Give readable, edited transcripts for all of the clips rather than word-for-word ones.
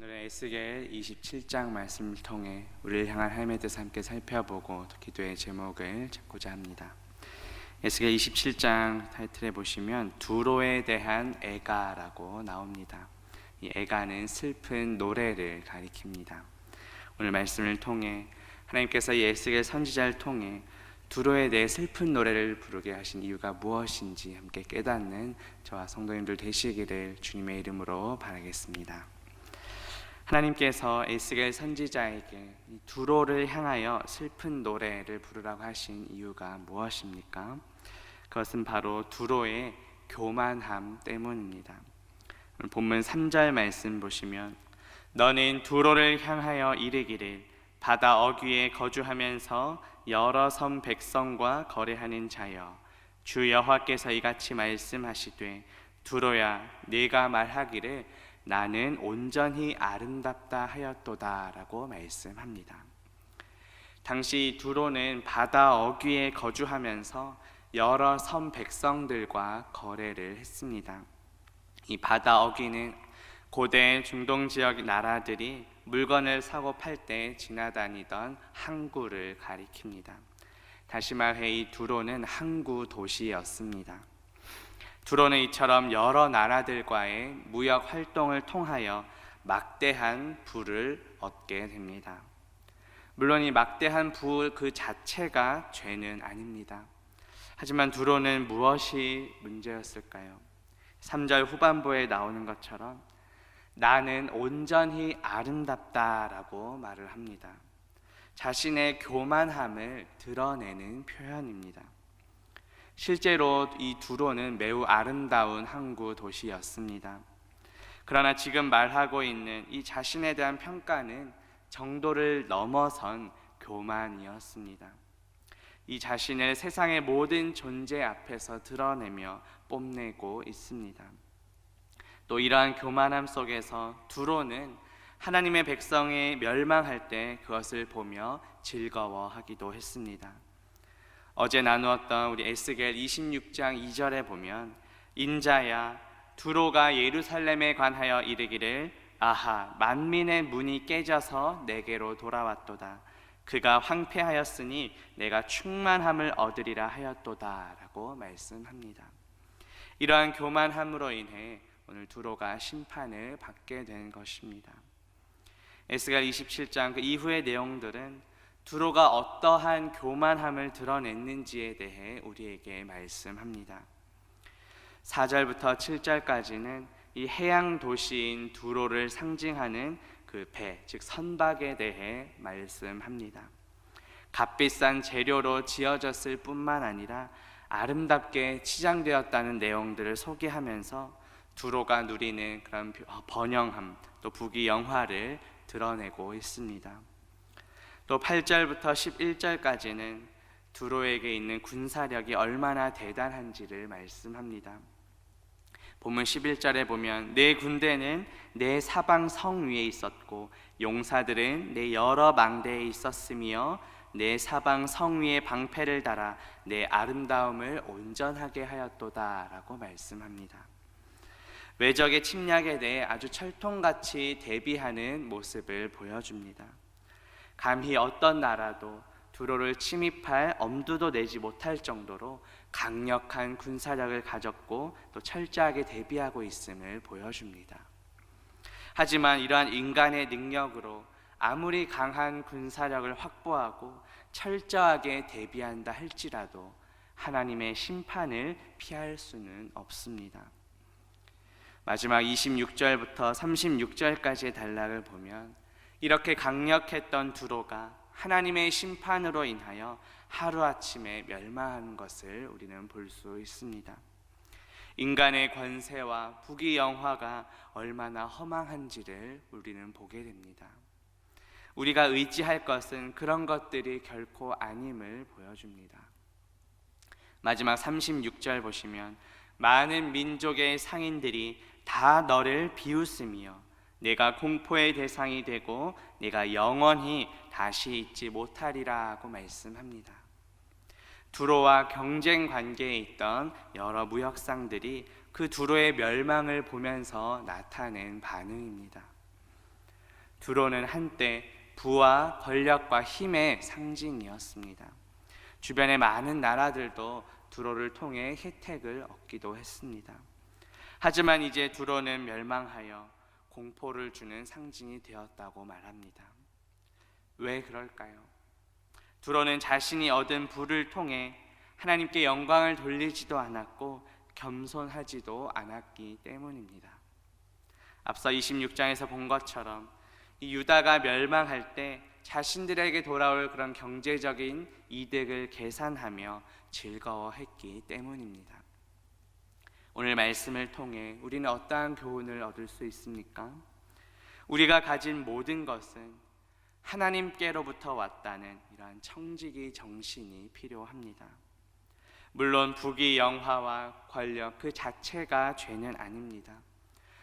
오늘은 에스겔 27장 말씀을 통해 우리를 향한 하나님의 뜻을 함께 살펴보고 기도의 제목을 잡고자 합니다. 에스겔 27장 타이틀에 보시면 두로에 대한 애가라고 나옵니다. 이 애가는 슬픈 노래를 가리킵니다. 오늘 말씀을 통해 하나님께서 이 에스겔 선지자를 통해 두로에 대해 슬픈 노래를 부르게 하신 이유가 무엇인지 함께 깨닫는 저와 성도님들 되시기를 주님의 이름으로 바라겠습니다. 하나님께서 에스겔 선지자에게 이 두로를 향하여 슬픈 노래를 부르라고 하신 이유가 무엇입니까? 그것은 바로 두로의 교만함 때문입니다. 본문 3절 말씀 보시면 너는 두로를 향하여 이르기를 바다 어귀에 거주하면서 여러 섬 백성과 거래하는 자여 주 여호와께서 이같이 말씀하시되 두로야 네가 말하기를 나는 온전히 아름답다 하였도다 라고 말씀합니다. 당시 두로는 바다 어귀에 거주하면서 여러 섬 백성들과 거래를 했습니다. 이 바다 어귀는 고대 중동 지역 나라들이 물건을 사고 팔 때 지나다니던 항구를 가리킵니다. 다시 말해 이 두로는 항구 도시였습니다. 두로는 이처럼 여러 나라들과의 무역 활동을 통하여 막대한 부를 얻게 됩니다. 물론 이 막대한 부 그 자체가 죄는 아닙니다. 하지만 두로는 무엇이 문제였을까요? 3절 후반부에 나오는 것처럼 나는 온전히 아름답다라고 말을 합니다. 자신의 교만함을 드러내는 표현입니다. 실제로 이 두로는 매우 아름다운 항구 도시였습니다. 그러나 지금 말하고 있는 이 자신에 대한 평가는 정도를 넘어선 교만이었습니다. 이 자신을 세상의 모든 존재 앞에서 드러내며 뽐내고 있습니다. 또 이러한 교만함 속에서 두로는 하나님의 백성이 멸망할 때 그것을 보며 즐거워하기도 했습니다. 어제 나누었던 우리 에스겔 26장 2절에 보면 인자야 두로가 예루살렘에 관하여 이르기를 아하 만민의 문이 깨져서 내게로 돌아왔도다. 그가 황폐하였으니 내가 충만함을 얻으리라 하였도다 라고 말씀합니다. 이러한 교만함으로 인해 오늘 두로가 심판을 받게 된 것입니다. 에스겔 27장 그 이후의 내용들은 두로가 어떠한 교만함을 드러냈는지에 대해 우리에게 말씀합니다. 4절부터 7절까지는 이 해양 도시인 두로를 상징하는 그 배, 즉 선박에 대해 말씀합니다. 값비싼 재료로 지어졌을 뿐만 아니라 아름답게 치장되었다는 내용들을 소개하면서 두로가 누리는 그런 번영함, 또 부귀영화를 드러내고 있습니다. 또 8절부터 11절까지는 두로에게 있는 군사력이 얼마나 대단한지를 말씀합니다. 본문 11절에 보면 내 군대는 내 사방 성 위에 있었고 용사들은 내 여러 망대에 있었으며 내 사방 성 위에 방패를 달아 내 아름다움을 온전하게 하였도다 라고 말씀합니다. 외적의 침략에 대해 아주 철통같이 대비하는 모습을 보여줍니다. 감히 어떤 나라도 두로를 침입할 엄두도 내지 못할 정도로 강력한 군사력을 가졌고 또 철저하게 대비하고 있음을 보여줍니다. 하지만 이러한 인간의 능력으로 아무리 강한 군사력을 확보하고 철저하게 대비한다 할지라도 하나님의 심판을 피할 수는 없습니다. 마지막 26절부터 36절까지의 단락을 보면 이렇게 강력했던 두로가 하나님의 심판으로 인하여 하루아침에 멸망하는 것을 우리는 볼 수 있습니다. 인간의 권세와 부귀영화가 얼마나 허망한지를 우리는 보게 됩니다. 우리가 의지할 것은 그런 것들이 결코 아님을 보여줍니다. 마지막 36절 보시면 많은 민족의 상인들이 다 너를 비웃으며 내가 공포의 대상이 되고 내가 영원히 다시 잊지 못하리라 고 말씀합니다. 두로와 경쟁 관계에 있던 여러 무역상들이 그 두로의 멸망을 보면서 나타낸 반응입니다. 두로는 한때 부와 권력과 힘의 상징이었습니다. 주변의 많은 나라들도 두로를 통해 혜택을 얻기도 했습니다. 하지만 이제 두로는 멸망하여 공포를 주는 상징이 되었다고 말합니다. 왜 그럴까요? 두로는 자신이 얻은 부를 통해 하나님께 영광을 돌리지도 않았고 겸손하지도 않았기 때문입니다. 앞서 26장에서 본 것처럼 이 유다가 멸망할 때 자신들에게 돌아올 그런 경제적인 이득을 계산하며 즐거워했기 때문입니다. 오늘 말씀을 통해 우리는 어떠한 교훈을 얻을 수 있습니까? 우리가 가진 모든 것은 하나님께로부터 왔다는 이러한 청지기 정신이 필요합니다. 물론 부귀 영화와 권력 그 자체가 죄는 아닙니다.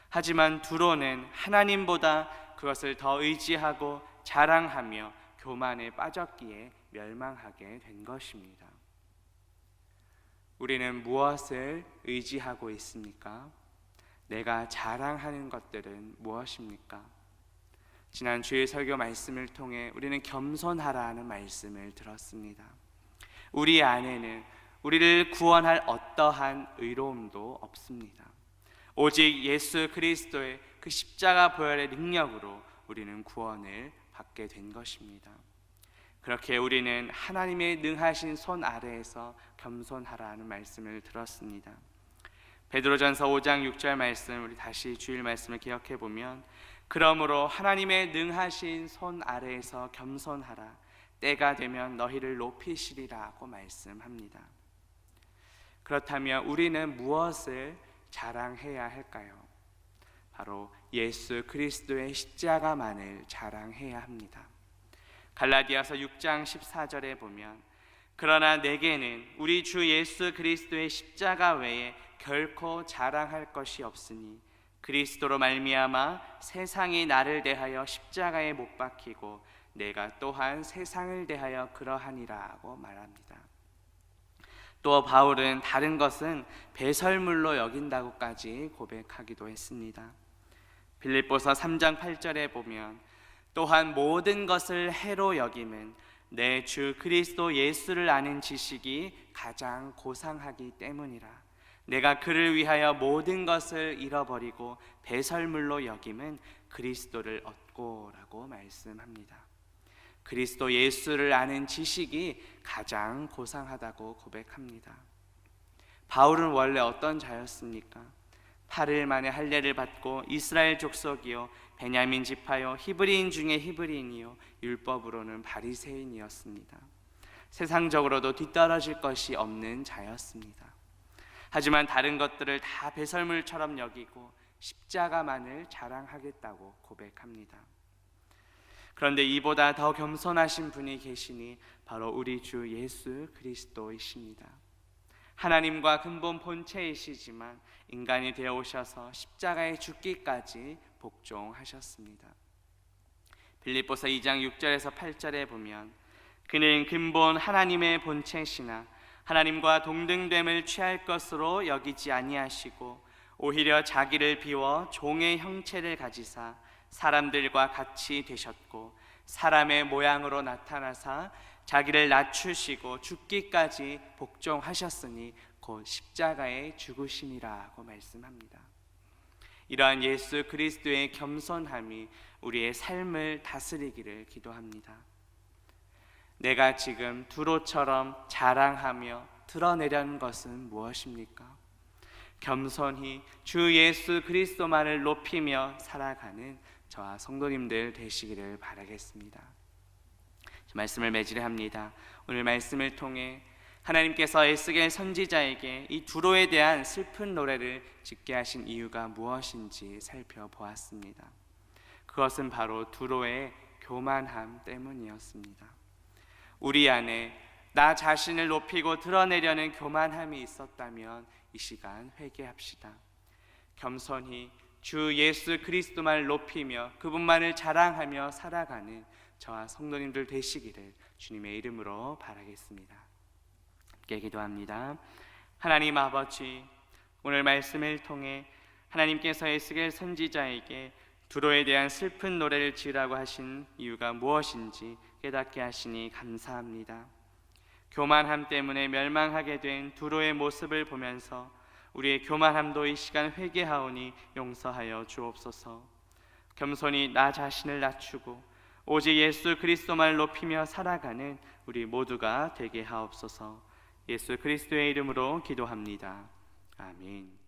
하지만 두로는 하나님보다 그것을 더 의지하고 자랑하며 교만에 빠졌기에 멸망하게 된 것입니다. 우리는 무엇을 의지하고 있습니까? 내가 자랑하는 것들은 무엇입니까? 지난 주일 설교 말씀을 통해 우리는 겸손하라는 말씀을 들었습니다. 우리 안에는 우리를 구원할 어떠한 의로움도 없습니다. 오직 예수 그리스도의 그 십자가 보혈의 능력으로 우리는 구원을 받게 된 것입니다. 그렇게 우리는 하나님의 능하신 손 아래에서 겸손하라는 말씀을 들었습니다. 베드로전서 5장 6절 말씀, 우리 다시 주일 말씀을 기억해 보면, 그러므로 하나님의 능하신 손 아래에서 겸손하라, 때가 되면 너희를 높이시리라고 말씀합니다. 그렇다면 우리는 무엇을 자랑해야 할까요? 바로 예수 그리스도의 십자가만을 자랑해야 합니다. 갈라디아서 6장 14절에 보면, 그러나 내게는 우리 주 예수 그리스도의 십자가 외에 결코 자랑할 것이 없으니 그리스도로 말미암아 세상이 나를 대하여 십자가에 못 박히고 내가 또한 세상을 대하여 그러하니라고 말합니다. 또 바울은 다른 것은 배설물로 여긴다고까지 고백하기도 했습니다. 빌립보서 3장 8절에 보면, 또한 모든 것을 해로 여김은 내 주 그리스도 예수를 아는 지식이 가장 고상하기 때문이라. 내가 그를 위하여 모든 것을 잃어버리고 배설물로 여김은 그리스도를 얻고라고 말씀합니다. 그리스도 예수를 아는 지식이 가장 고상하다고 고백합니다. 바울은 원래 어떤 자였습니까? 8일 만에 할례를 받고 이스라엘 족속이요 베냐민 지파요 히브리인 중에 히브리인이요 율법으로는 바리새인이었습니다. 세상적으로도 뒤떨어질 것이 없는 자였습니다. 하지만 다른 것들을 다 배설물처럼 여기고 십자가만을 자랑하겠다고 고백합니다. 그런데 이보다 더 겸손하신 분이 계시니 바로 우리 주 예수 그리스도이십니다. 하나님과 근본 본체이시지만 인간이 되어 오셔서 십자가에 죽기까지 복종하셨습니다. 빌립보서 2장 6절에서 8절에 보면, 그는 근본 하나님의 본체시나 하나님과 동등됨을 취할 것으로 여기지 아니하시고 오히려 자기를 비워 종의 형체를 가지사 사람들과 같이 되셨고 사람의 모양으로 나타나사 자기를 낮추시고 죽기까지 복종하셨으니 곧 십자가에 죽으심이라고 말씀합니다. 이러한 예수 그리스도의 겸손함이 우리의 삶을 다스리기를 기도합니다. 내가 지금 두로처럼 자랑하며 드러내려는 것은 무엇입니까? 겸손히 주 예수 그리스도만을 높이며 살아가는 저와 성도님들 되시기를 바라겠습니다. 말씀을 맺으려합니다. 오늘 말씀을 통해 하나님께서 에스겔 선지자에게 이 두로에 대한 슬픈 노래를 짓게 하신 이유가 무엇인지 살펴보았습니다. 그것은 바로 두로의 교만함 때문이었습니다. 우리 안에 나 자신을 높이고 드러내려는 교만함이 있었다면 이 시간 회개합시다. 겸손히 주 예수 그리스도만을 높이며 그분만을 자랑하며 살아가는 저와 성도님들 되시기를 주님의 이름으로 바라겠습니다. 함께 기도합니다. 하나님 아버지, 오늘 말씀을 통해 하나님께서 에스겔 선지자에게 두로에 대한 슬픈 노래를 지으라고 하신 이유가 무엇인지 깨닫게 하시니 감사합니다. 교만함 때문에 멸망하게 된 두로의 모습을 보면서 우리의 교만함도 이 시간 회개하오니 용서하여 주옵소서. 겸손히 나 자신을 낮추고 오직 예수 그리스도만을 높이며 살아가는 우리 모두가 되게 하옵소서. 예수 그리스도의 이름으로 기도합니다. 아멘.